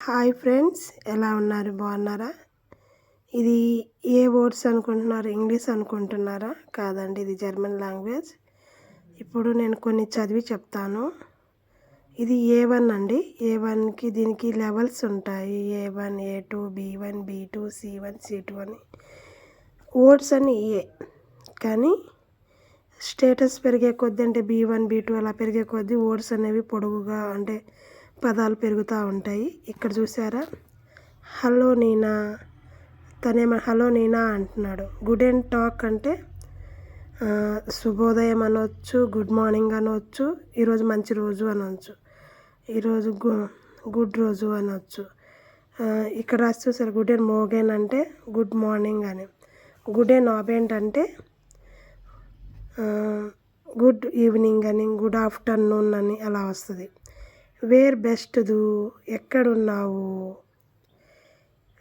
Hi friends, ఎలా ఉన్నారు? బాగున్నారా? ఇది ఏ వర్డ్స్ అనుకుంటున్నారు? ఇంగ్లీష్ అనుకుంటున్నారా? కాదండి, ఇది జర్మన్ లాంగ్వేజ్. ఇప్పుడు నేను కొన్ని చదివి చెప్తాను. ఇది A1 అండి. A1కి దీనికి లెవెల్స్ ఉంటాయి. A1, A2, B1, B2, C1, C2 అని. వర్డ్స్ అన్ని ఏ, కానీ స్టేటస్ పెరిగే కొద్దీ అంటే B1, B2 అలా పెరిగే కొద్దీ వర్డ్స్ అనేవి పొడుగుగా అంటే పదాలు పెరుగుతూ ఉంటాయి. ఇక్కడ చూసారా, హలో నీనా, తనేమో హలో నీనా అంటున్నాడు. గుడ్ అండ్ టాక్ అంటే శుభోదయం అనవచ్చు, గుడ్ మార్నింగ్ అనవచ్చు, ఈరోజు మంచి రోజు అనవచ్చు, ఈరోజు గుడ్ రోజు అనవచ్చు. ఇక్కడ రాసి చూసారు, గుడ్ అండ్ మోగెన్ అంటే గుడ్ మార్నింగ్ అని. గుడ్ అండ్ ఆబెంట్ అంటే గుడ్ ఈవినింగ్ అని, గుడ్ ఆఫ్టర్నూన్ అని అలా వస్తుంది. వేర్ బెస్ట్దు, ఎక్కడున్నావు.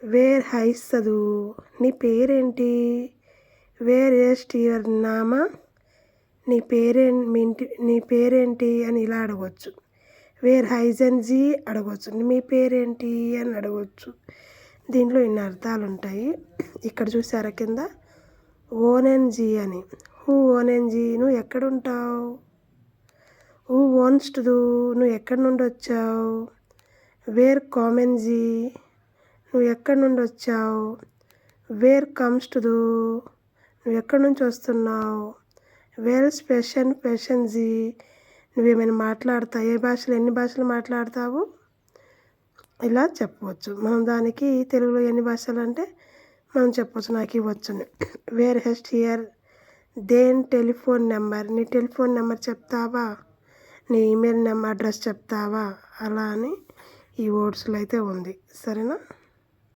వేర్ హైస్తదు, నీ పేరేంటి. వేర్ ఎస్ట్ యువర్ నామా, నీ పేరేంటి అని ఇలా అడగవచ్చు. వేర్ హైజన్ జీ అడగవచ్చు, మీ పేరేంటి అని అడగవచ్చు. దీంట్లో ఇన్ని అర్థాలు ఉంటాయి. ఇక్కడ చూసారా కింద ఓనెన్ జీ అని. హూ ఓనెన్ జీ, నువ్వు ఎక్కడుంటావు. హూ వాన్స్ టు, నువ్వు ఎక్కడి నుండి వచ్చావు. వేర్ కామెన్ జీ, నువ్వు ఎక్కడి నుండి వచ్చావు. వేర్ కమ్స్ టు, నువ్వు ఎక్కడి నుంచి వస్తున్నావు. వేర్ స్పెషన్ జీ, నువ్వేమైనా మాట్లాడతావు. ఎన్ని భాషలు మాట్లాడతావు. ఇలా చెప్పవచ్చు. మనం దానికి తెలుగులో ఎన్ని భాషలు అంటే మనం చెప్పవచ్చు, నాకు ఇవ్వచ్చుని. వేర్ హెస్ట్ హియర్ దేన్ టెలిఫోన్ నెంబర్, నీ టెలిఫోన్ నెంబర్ చెప్తావా. నీ ఈమెయిల్ నెంబర్ అడ్రస్ చెప్తావా. అలా అని ఈ వర్డ్స్లో అయితే ఉంది. సరేనా?